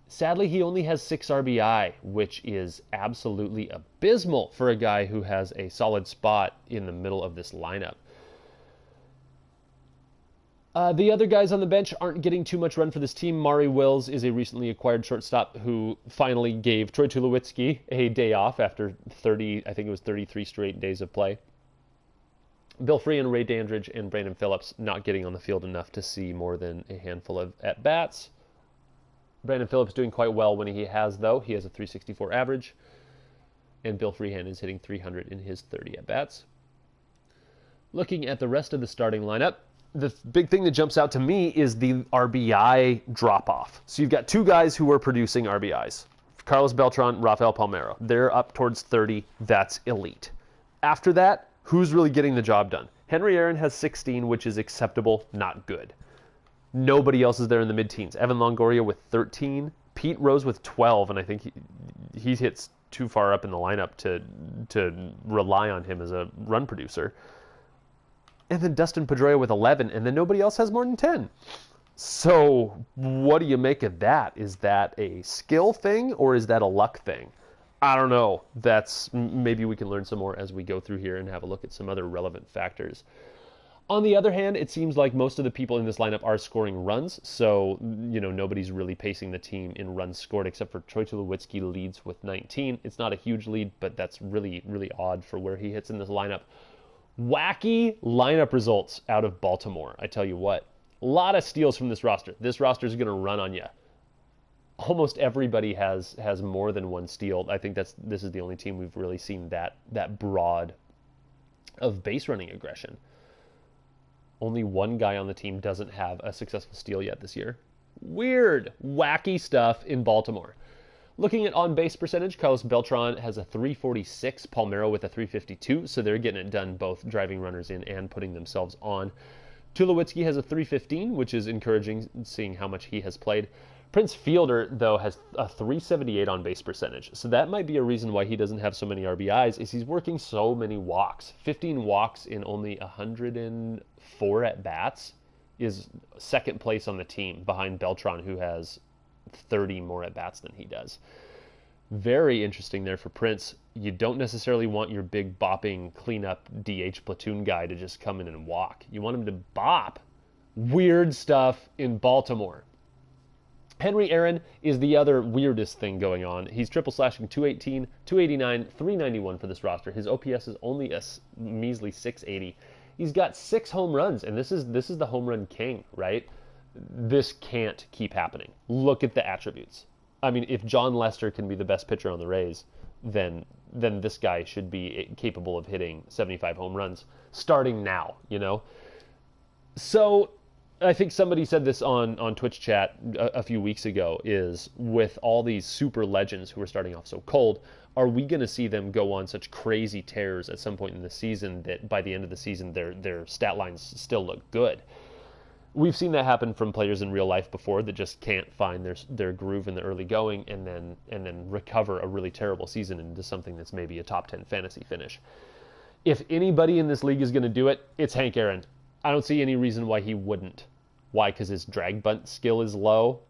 Sadly, he only has 6 RBI, which is absolutely abysmal for a guy who has a solid spot in the middle of this lineup. The other guys on the bench aren't getting too much run for this team. Maury Wills is a recently acquired shortstop who finally gave Troy Tulowitzki a day off after 33 straight days of play. Bill Freehan, Ray Dandridge, and Brandon Phillips not getting on the field enough to see more than a handful of at-bats. Brandon Phillips doing quite well when he has, though. He has a .364 average, and Bill Freehan is hitting .300 in his 30 at-bats. Looking at the rest of the starting lineup, the big thing that jumps out to me is the RBI drop-off. So you've got 2 guys who are producing RBIs. Carlos Beltran, Rafael Palmeiro. They're up towards 30. That's elite. After that, who's really getting the job done? Henry Aaron has 16, which is acceptable, not good. Nobody else is there in the mid-teens. Evan Longoria with 13. Pete Rose with 12, and I think he hits too far up in the lineup to rely on him as a run producer. And then Dustin Pedroia with 11, and then nobody else has more than 10. So what do you make of that? Is that a skill thing, or is that a luck thing? I don't know. Maybe we can learn some more as we go through here and have a look at some other relevant factors. On the other hand, it seems like most of the people in this lineup are scoring runs, so nobody's really pacing the team in runs scored except for Troy Tulowitzki leads with 19. It's not a huge lead, but that's really, really odd for where he hits in this lineup. Wacky lineup results out of Baltimore. I tell you what, a lot of steals from this roster. This roster is going to run on you. Almost everybody has more than 1 steal. I think this is the only team we've really seen that broad of base running aggression. Only 1 guy on the team doesn't have a successful steal yet this year. Weird, wacky stuff in Baltimore. Looking at on-base percentage, Carlos Beltran has a .346, Palmeiro with a .352, so they're getting it done both driving runners in and putting themselves on. Tulowitzki has a .315, which is encouraging, seeing how much he has played. Prince Fielder, though, has a .378 on-base percentage, so that might be a reason why he doesn't have so many RBIs, is he's working so many walks. 15 walks in only 104 at-bats is second place on the team, behind Beltran, who has 30 more at-bats than he does. Very interesting there for Prince. You don't necessarily want your big bopping cleanup DH platoon guy to just come in and walk. You want him to bop. Weird stuff in Baltimore. Henry Aaron is the other weirdest thing going on. He's triple slashing .218, .289, .391 for this roster. His OPS is only a measly .680. He's got 6 home runs, and this is the home run king, right? This can't keep happening. Look at the attributes. I mean, if John Lester can be the best pitcher on the Rays, then this guy should be capable of hitting 75 home runs starting now, So I think somebody said this on Twitch chat a few weeks ago, is with all these super legends who are starting off so cold, are we going to see them go on such crazy tears at some point in the season that by the end of the season their stat lines still look good? We've seen that happen from players in real life before that just can't find their groove in the early going and then recover a really terrible season into something that's maybe a top 10 fantasy finish. If anybody in this league is going to do it, it's Hank Aaron. I don't see any reason why he wouldn't. Why? Because his drag bunt skill is low?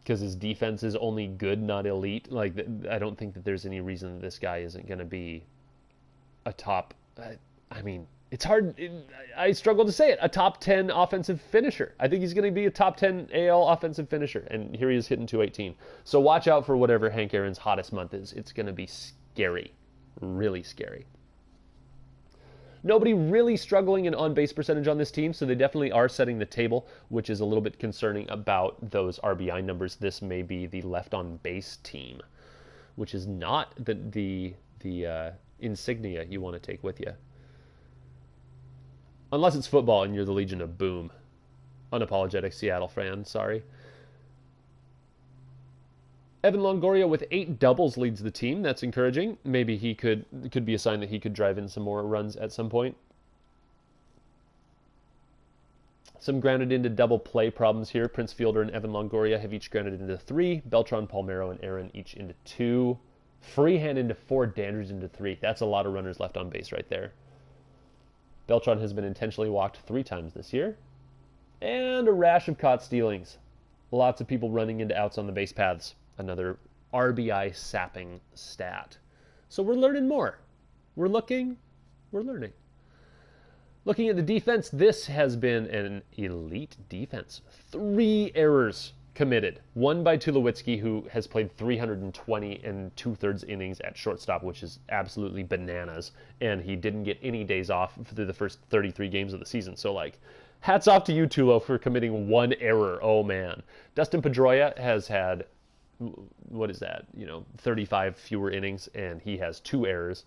Because his defense is only good, not elite? I don't think that there's any reason that this guy isn't going to be a top I mean, it's hard. I struggle to say it. A top 10 offensive finisher. I think he's going to be a top 10 AL offensive finisher. And here he is hitting 218. So watch out for whatever Hank Aaron's hottest month is. It's going to be scary. Really scary. Nobody really struggling in on-base percentage on this team, so they definitely are setting the table, which is a little bit concerning about those RBI numbers. This may be the left-on-base team, which is not the insignia you want to take with you. Unless it's football and you're the Legion of Boom. Unapologetic Seattle fan, sorry. Evan Longoria with 8 doubles leads the team. That's encouraging. Maybe he could be a sign that he could drive in some more runs at some point. Some grounded into double play problems here. Prince Fielder and Evan Longoria have each grounded into 3. Beltran, Palmeiro, and Aaron each into 2. Freehand into 4. Dandridge into 3. That's a lot of runners left on base right there. Beltran has been intentionally walked 3 times this year. And a rash of caught stealings. Lots of people running into outs on the base paths. Another RBI sapping stat. So we're learning more. We're looking, we're learning. Looking at the defense, this has been an elite defense. 3 errors committed. 1 by Tulowitzki, who has played 320 and 2/3 innings at shortstop, which is absolutely bananas. And he didn't get any days off through the first 33 games of the season. So, like, hats off to you, Tulo, for committing 1 error. Oh, man. Dustin Pedroia has had, what is that, 35 fewer innings, and he has 2 errors.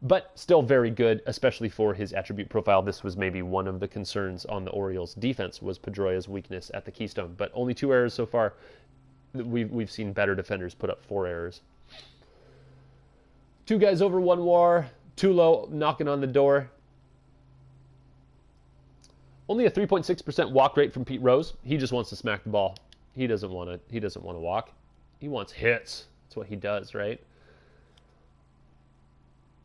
But still very good, especially for his attribute profile. This was maybe one of the concerns on the Orioles' defense, was Pedroia's weakness at the keystone. But only 2 errors so far. We've seen better defenders put up 4 errors. 2 guys over 1 WAR. Tulo knocking on the door. Only a 3.6% walk rate from Pete Rose. He just wants to smack the ball. He doesn't want to walk. He wants hits. That's what he does, right?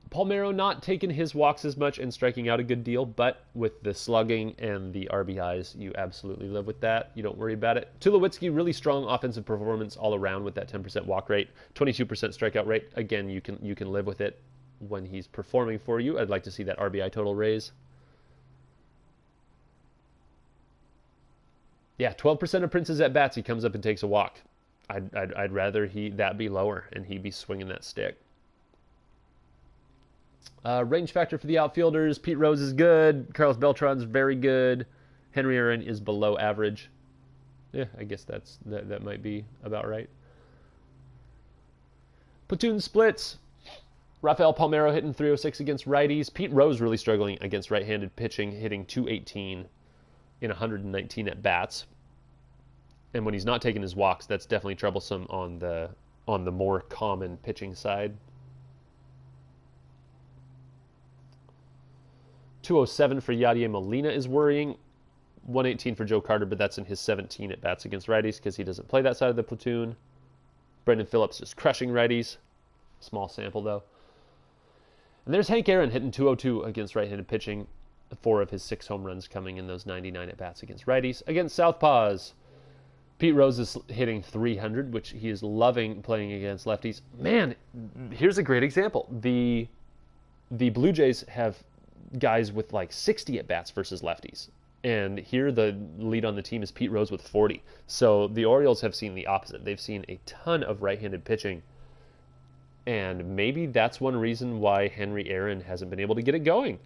Palmeiro not taking his walks as much and striking out a good deal, but with the slugging and the RBIs, you absolutely live with that. You don't worry about it. Tulowitzki, really strong offensive performance all around with that 10% walk rate, 22% strikeout rate. Again, you can live with it when he's performing for you. I'd like to see that RBI total raise. Yeah, 12% of Prince's at bats, he comes up and takes a walk. I'd rather that be lower and he be swinging that stick. Range factor for the outfielders. Pete Rose is good. Carlos Beltran's very good. Henry Aaron is below average. Yeah, I guess that might be about right. Platoon splits. Rafael Palmeiro hitting 306 against righties. Pete Rose really struggling against right-handed pitching, hitting 218 in 119 at bats. And when he's not taking his walks, that's definitely troublesome on the more common pitching side. 207 for Yadier Molina is worrying. 118 for Joe Carter, but that's in his 17 at bats against righties because he doesn't play that side of the platoon. Brendan Phillips is crushing righties. Small sample, though. And there's Hank Aaron hitting 202 against right-handed pitching. 4 of his 6 home runs coming in those 99 at bats against righties. Against southpaws, Pete Rose is hitting 300, which he is loving playing against lefties. Man, here's a great example. The Blue Jays have guys with like 60 at bats versus lefties. And here the lead on the team is Pete Rose with 40. So the Orioles have seen the opposite. They've seen a ton of right-handed pitching. And maybe that's one reason why Henry Aaron hasn't been able to get it going.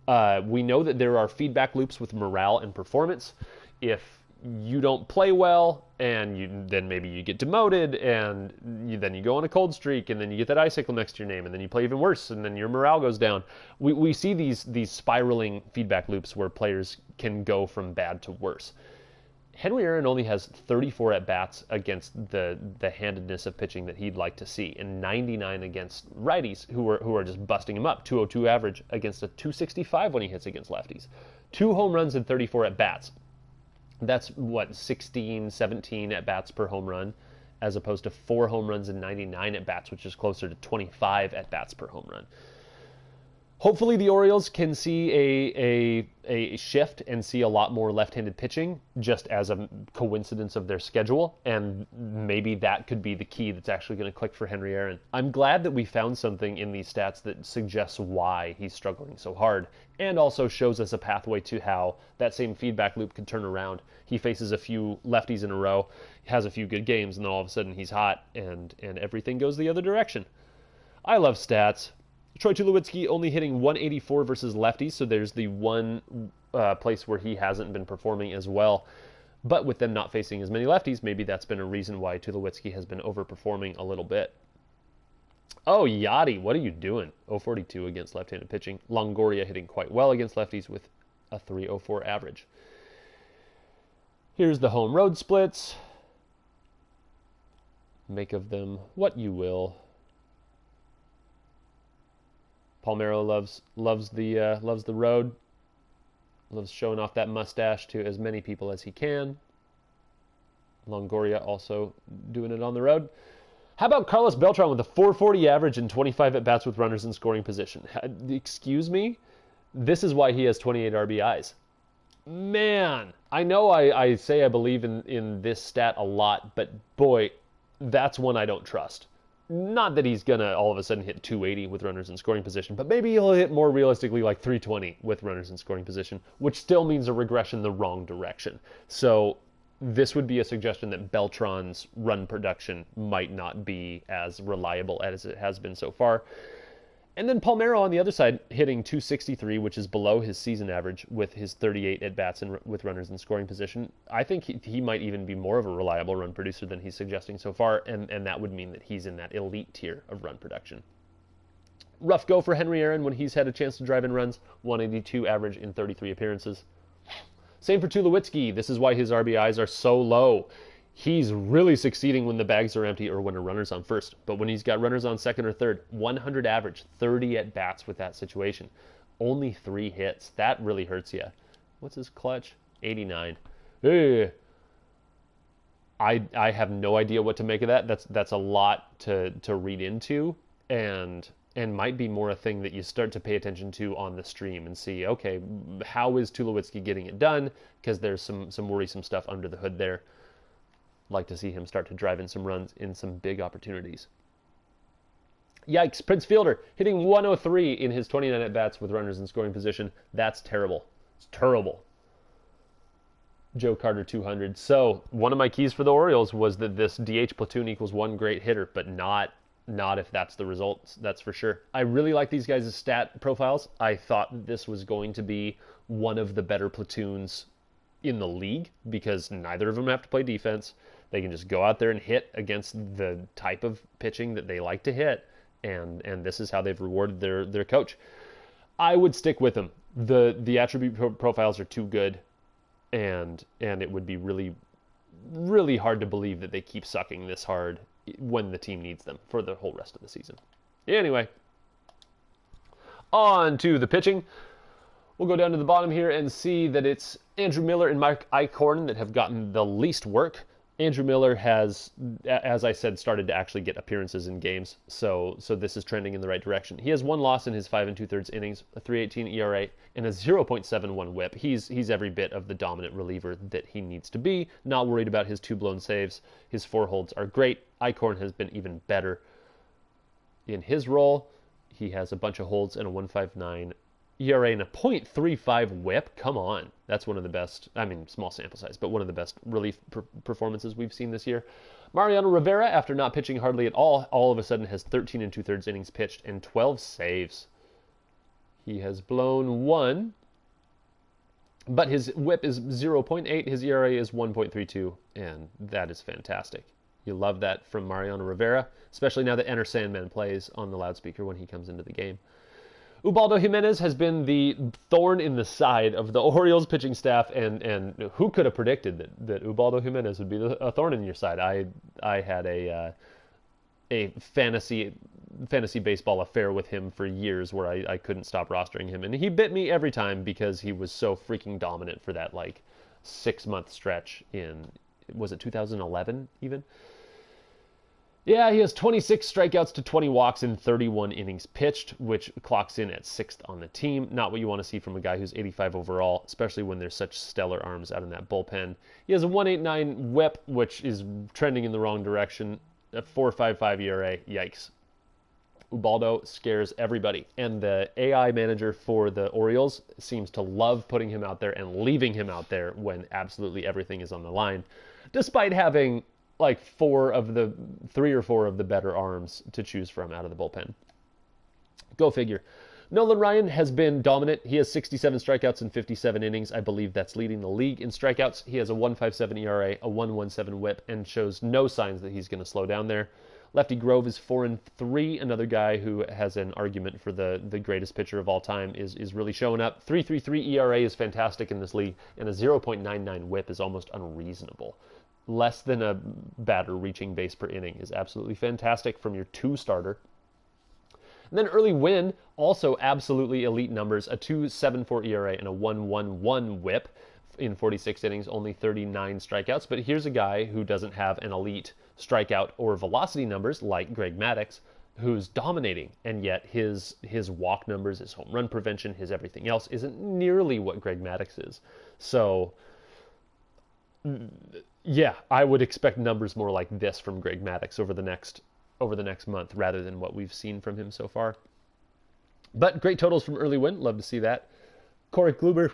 We know that there are feedback loops with morale and performance. If you don't play well, and then maybe you get demoted, and then you go on a cold streak, and then you get that icicle next to your name, and then you play even worse, and then your morale goes down. We see these spiraling feedback loops where players can go from bad to worse. Henry Aaron only has 34 at-bats against the handedness of pitching that he'd like to see, and 99 against righties who are just busting him up. 202 average against a 265 when he hits against lefties. 2 home runs and 34 at-bats. That's, 16, 17 at-bats per home run, as opposed to 4 home runs and 99 at-bats, which is closer to 25 at-bats per home run. Hopefully the Orioles can see a shift and see a lot more left-handed pitching just as a coincidence of their schedule, and maybe that could be the key that's actually going to click for Henry Aaron. I'm glad that we found something in these stats that suggests why he's struggling so hard and also shows us a pathway to how that same feedback loop could turn around. He faces a few lefties in a row, has a few good games, and then all of a sudden he's hot and everything goes the other direction. I love stats. Troy Tulowitzki only hitting 184 versus lefties, so there's the one place where he hasn't been performing as well. But with them not facing as many lefties, maybe that's been a reason why Tulowitzki has been overperforming a little bit. Oh, Yachty, what are you doing? 042 against left-handed pitching. Longoria hitting quite well against lefties with a 304 average. Here's the home road splits. Make of them what you will. Palmeiro loves the road, loves showing off that mustache to as many people as he can. Longoria also doing it on the road. How about Carlos Beltran with a 440 average and 25 at-bats with runners in scoring position? Excuse me? This is why he has 28 RBIs. Man, I know I say I believe in this stat a lot, but boy, that's one I don't trust. Not that he's going to all of a sudden hit 280 with runners in scoring position, but maybe he'll hit more realistically like 320 with runners in scoring position, which still means a regression the wrong direction. So this would be a suggestion that Beltran's run production might not be as reliable as it has been so far. And then Palmeiro on the other side hitting 263, which is below his season average with his 38 at-bats with runners in scoring position. I think he might even be more of a reliable run producer than he's suggesting so far, and that would mean that he's in that elite tier of run production. Rough go for Henry Aaron when he's had a chance to drive in runs, 182 average in 33 appearances. Same for Tulowitzki. This is why his RBIs are so low. He's really succeeding when the bags are empty or when a runner's on first. But when he's got runners on second or third, 100 average, 30 at-bats with that situation. Only 3 hits. That really hurts you. What's his clutch? 89. Ugh. I have no idea what to make of that. That's a lot to read into, and might be more a thing that you start to pay attention to on the stream and see, okay, how is Tulowitzki getting it done? Because there's some worrisome stuff under the hood there. Like to see him start to drive in some runs in some big opportunities. Yikes, Prince Fielder hitting 103 in his 29 at-bats with runners in scoring position. That's terrible. It's terrible. Joe Carter 200. So one of my keys for the Orioles was that this DH platoon equals one great hitter, but not if that's the result, that's for sure. I really like these guys' stat profiles. I thought this was going to be one of the better platoons in the league because neither of them have to play defense. They can just go out there and hit against the type of pitching that they like to hit, and this is how they've rewarded their coach. I would stick with them. The attribute profiles are too good, and it would be really, really hard to believe that they keep sucking this hard when the team needs them for the whole rest of the season. Anyway, on to the pitching. We'll go down to the bottom here and see that it's Andrew Miller and Mike Eichhorn that have gotten the least work. Andrew Miller has, as I said, started to actually get appearances in games, so this is trending in the right direction. He has 1 loss in his 5 2/3 innings, a 3.18 ERA, and a 0.71 WHIP. He's every bit of the dominant reliever that he needs to be. Not worried about his 2 blown saves. His 4 holds are great. Eichhorn has been even better in his role. He has a bunch of holds and a 1.59 ERA and a .35 WHIP. Come on. That's one of the best, small sample size, but one of the best relief performances we've seen this year. Mariano Rivera, after not pitching hardly at all of a sudden has 13 2/3 innings pitched and 12 saves. He has blown 1, but his WHIP is 0.8, his ERA is 1.32, and that is fantastic. You love that from Mariano Rivera, especially now that Enter Sandman plays on the loudspeaker when he comes into the game. Ubaldo Jimenez has been the thorn in the side of the Orioles pitching staff, and who could have predicted that Ubaldo Jimenez would be a thorn in your side? I had a fantasy baseball affair with him for years where I couldn't stop rostering him, and he bit me every time because he was so freaking dominant for that 6-month stretch in, was it 2011 even? Yeah, he has 26 strikeouts to 20 walks in 31 innings pitched, which clocks in at 6th on the team. Not what you want to see from a guy who's 85 overall, especially when there's such stellar arms out in that bullpen. He has a 1.89 whip, which is trending in the wrong direction. A 4.55 ERA. Yikes. Ubaldo scares everybody. And the AI manager for the Orioles seems to love putting him out there and leaving him out there when absolutely everything is on the line, despite having like 3 or 4 of the better arms to choose from out of the bullpen. Go figure. Nolan Ryan has been dominant. He has 67 strikeouts in 57 innings. I believe that's leading the league in strikeouts. He has a 1.57 ERA, a 1.17 whip, and shows no signs that he's going to slow down there. Lefty Grove is 4-3. Another guy who has an argument for the greatest pitcher of all time is really showing up. 3.33 ERA is fantastic in this league, and a 0.99 whip is almost unreasonable. Less than a batter reaching base per inning is absolutely fantastic from your 2-starter. And then Early Win, also absolutely elite numbers, a 2.74 ERA and a 1.11 whip in 46 innings, only 39 strikeouts. But here's a guy who doesn't have an elite strikeout or velocity numbers like Greg Maddux, who's dominating, and yet his walk numbers, his home run prevention, his everything else isn't nearly what Greg Maddux is. So yeah, I would expect numbers more like this from Greg Maddux over the next month rather than what we've seen from him so far. But great totals from Early Win. Love to see that. Corey Kluber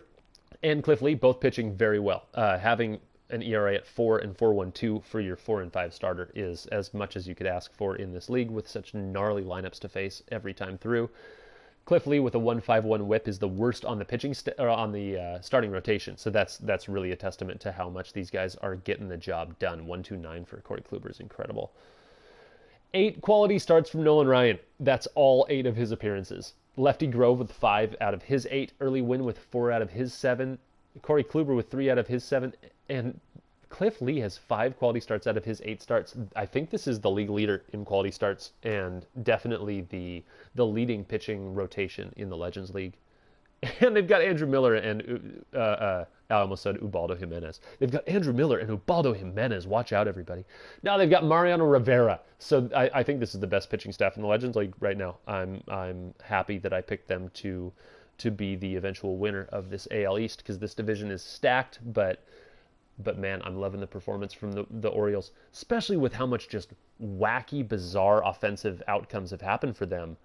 and Cliff Lee both pitching very well. Having an ERA at 4 and 4.12 for your 4 and 5 starter is as much as you could ask for in this league with such gnarly lineups to face every time through. Cliff Lee with a 1.51 whip is the worst on the starting rotation. So that's really a testament to how much these guys are getting the job done. 1.29 for Corey Kluber is incredible. 8 quality starts from Nolan Ryan. That's all 8 of his appearances. Lefty Grove with 5 out of his 8. Early Win with 4 out of his 7. Corey Kluber with 3 out of his 7. And Cliff Lee has 5 quality starts out of his 8 starts. I think this is the league leader in quality starts and definitely the leading pitching rotation in the Legends League. And they've got Andrew Miller and I almost said Ubaldo Jimenez. They've got Andrew Miller and Ubaldo Jimenez. Watch out, everybody. Now they've got Mariano Rivera. So I think this is the best pitching staff in the Legends League right now. I'm happy that I picked them to be the eventual winner of this AL East because this division is stacked, but man, I'm loving the performance from the Orioles, especially with how much just wacky, bizarre offensive outcomes have happened for them.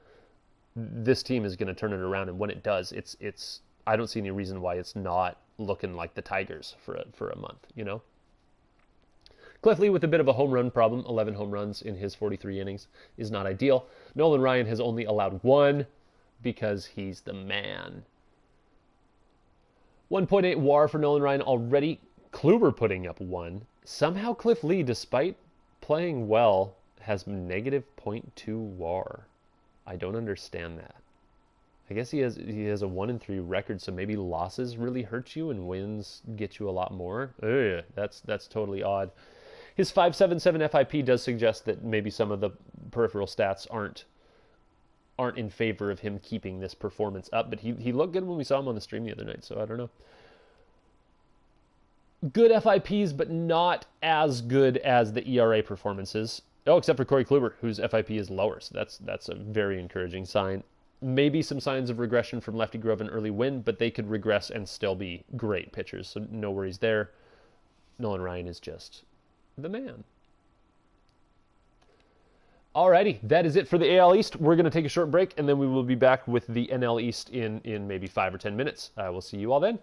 This team is going to turn it around, and when it does, it's I don't see any reason why it's not looking like the Tigers for a month, you know? Cliff Lee with a bit of a home run problem, 11 home runs in his 43 innings is not ideal. Nolan Ryan has only allowed 1 because he's the man. 1.8 WAR for Nolan Ryan already. Kluber putting up 1. Somehow Cliff Lee, despite playing well, has negative 0.2 WAR. I don't understand that. I guess he has a 1-3 record, so maybe losses really hurt you and wins get you a lot more. Ugh, that's totally odd. His 5.77 FIP does suggest that maybe some of the peripheral stats aren't in favor of him keeping this performance up, but he looked good when we saw him on the stream the other night, so I don't know. Good FIPs, but not as good as the ERA performances. Oh, except for Corey Kluber, whose FIP is lower, so that's a very encouraging sign. Maybe some signs of regression from Lefty Grove and Early Win, but they could regress and still be great pitchers, so no worries there. Nolan Ryan is just the man. Alrighty, that is it for the AL East. We're going to take a short break, and then we will be back with the NL East in maybe 5 or 10 minutes. We'll see you all then.